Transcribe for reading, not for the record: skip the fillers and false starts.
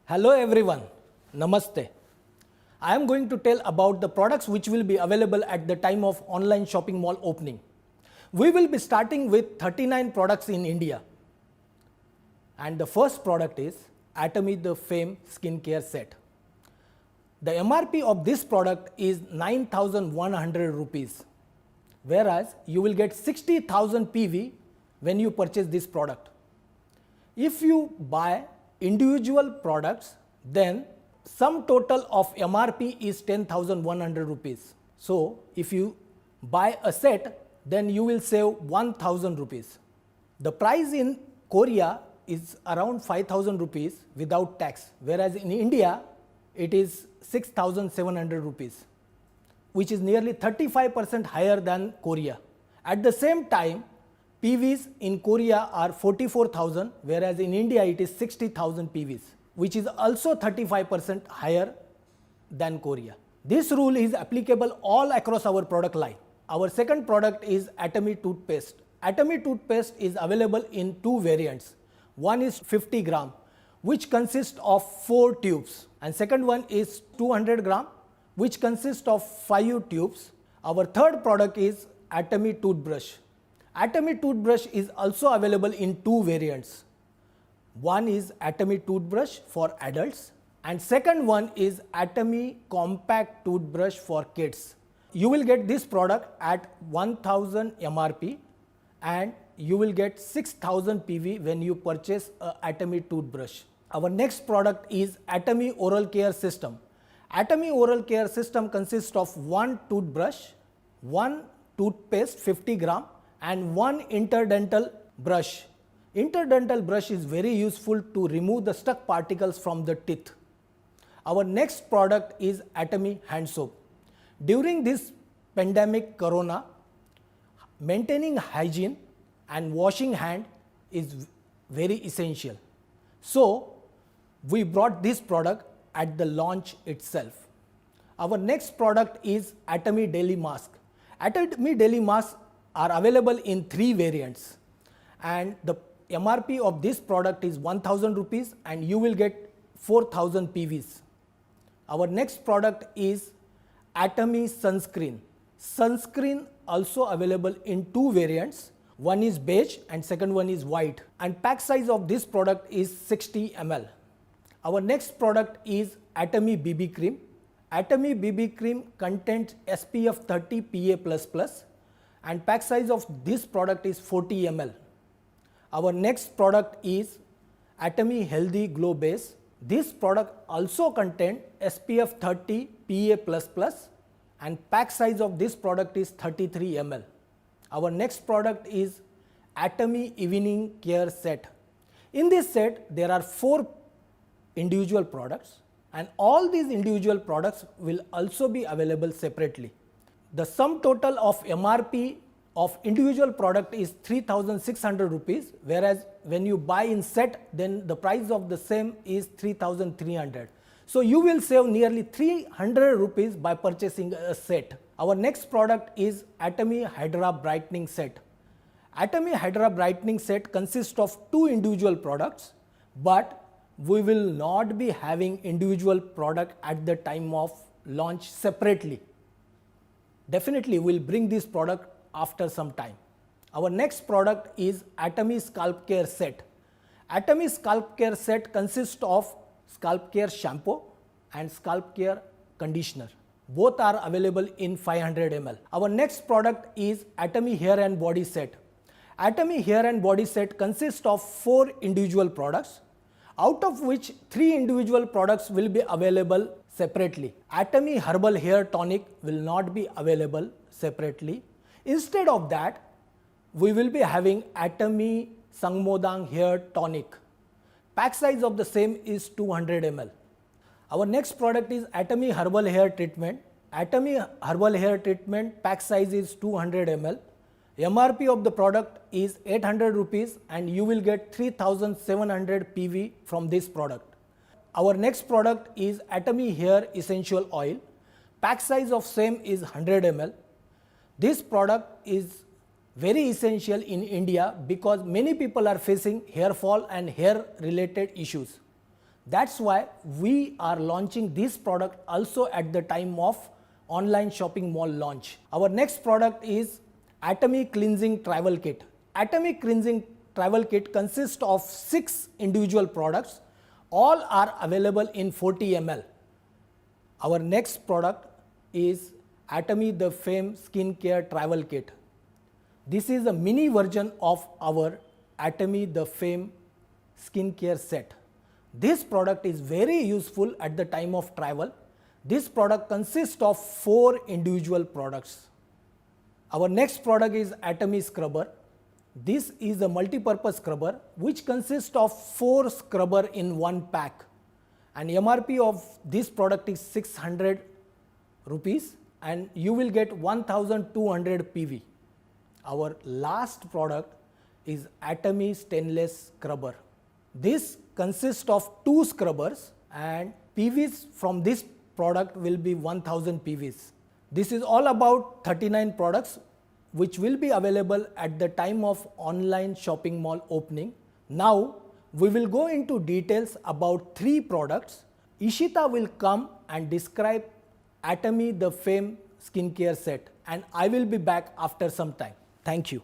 Hello everyone, Namaste. I am going to tell about the products which will be available at the time of online shopping mall opening. We will be starting with 39 products in India. And the first product is Atomy the Fame Skincare Set. The MRP of this product is 9,100 rupees, whereas you will get 60,000 PV when you purchase this product. If you buy individual products, then sum total of MRP is 10,100 rupees. So if you buy a set, then you will save 1,000 rupees. The price in Korea is around 5,000 rupees without tax, whereas in India it is 6,700 rupees, which is nearly 35% higher than Korea. At the same time, PVs in Korea are 44,000, whereas in India it is 60,000 PVs, which is also 35% higher than Korea. This rule is applicable all across our product line. Our second product is Atomy Toothpaste. Atomy Toothpaste is available in two variants. One is 50 gram, which consists of 4 tubes, and second one is 200 gram, which consists of 5 tubes. Our third product is Atomy Toothbrush. Atomy Toothbrush is also available in two variants. One is Atomy Toothbrush for adults, and second one is Atomy Compact Toothbrush for kids. You will get this product at 1,000 MRP and you will get 6,000 PV when you purchase a Atomy Toothbrush. Our next product is Atomy Oral Care System. Atomy Oral Care System consists of one toothbrush, one toothpaste 50 gram, and one interdental brush. Interdental brush is very useful to remove the stuck particles from the teeth. Our next product is Atomy Hand Soap. During this pandemic corona, maintaining hygiene and washing hand is very essential. So we brought this product at the launch itself. Our next product is Atomy Daily Mask. Atomy Daily Mask are available in three variants, and the MRP of this product is 1,000 rupees and you will get 4,000 PVs. Our next product is Atomy Sunscreen. Sunscreen also available in two variants. One is beige and second one is white, and pack size of this product is 60 ml. Our next product is Atomy BB Cream. Atomy BB Cream contains SPF 30 PA++, and pack size of this product is 40 ml. Our next product is Atomy Healthy Glow Base. This product also contains SPF 30 PA++, and pack size of this product is 33 ml. Our next product is Atomy Evening Care Set. In this set, there are 4 individual products, and all these individual products will also be available separately. The sum total of MRP of individual product is 3,600 rupees, whereas when you buy in set, then the price of the same is 3,300. So you will save nearly 300 rupees by purchasing a set. Our next product is Atomy Hydra Brightening Set. Atomy Hydra Brightening Set consists of 2 individual products, but we will not be having individual product at the time of launch separately. Definitely we will bring this product after some time. Our next product is Atomy Scalp Care Set. Atomy Scalp Care Set consists of Scalp Care Shampoo and Scalp Care Conditioner. Both are available in 500 ml. Our next product is Atomy Hair and Body Set. Atomy Hair and Body Set consists of 4 individual products, out of which 3 individual products will be available separately. Atomy Herbal Hair Tonic will not be available separately. Instead of that, we will be having Atomy Sangmodang Hair Tonic. Pack size of the same is 200 ml. Our next product is Atomy Herbal Hair Treatment. Atomy Herbal Hair Treatment pack size is 200 ml. MRP of the product is 800 rupees and you will get 3,700 PV from this product. Our next product is Atomy Hair Essential Oil. Pack size of same is 100 ml. This product is very essential in India because many people are facing hair fall and hair related issues. That's why we are launching this product also at the time of online shopping mall launch. Our next product is Atomy Cleansing Travel Kit. Atomy Cleansing Travel Kit consists of 6 individual products. All are available in 40 ml. Our next product is Atomy The Fame Skincare Travel Kit. This is a mini version of our Atomy The Fame Skincare Set. This product is very useful at the time of travel. This product consists of 4 individual products. Our next product is Atomy Scrubber. This is a multi-purpose scrubber which consists of 4 scrubber in one pack. And MRP of this product is 600 rupees and you will get 1200 PV. Our last product is Atomy Stainless Scrubber. This consists of 2 scrubbers and PVs from this product will be 1000 PVs. This is all about 39 products which will be available at the time of online shopping mall opening. Now we will go into details about 3 products. Ishita will come and describe Atomy The Fame Skincare Set and I will be back after some time. Thank you.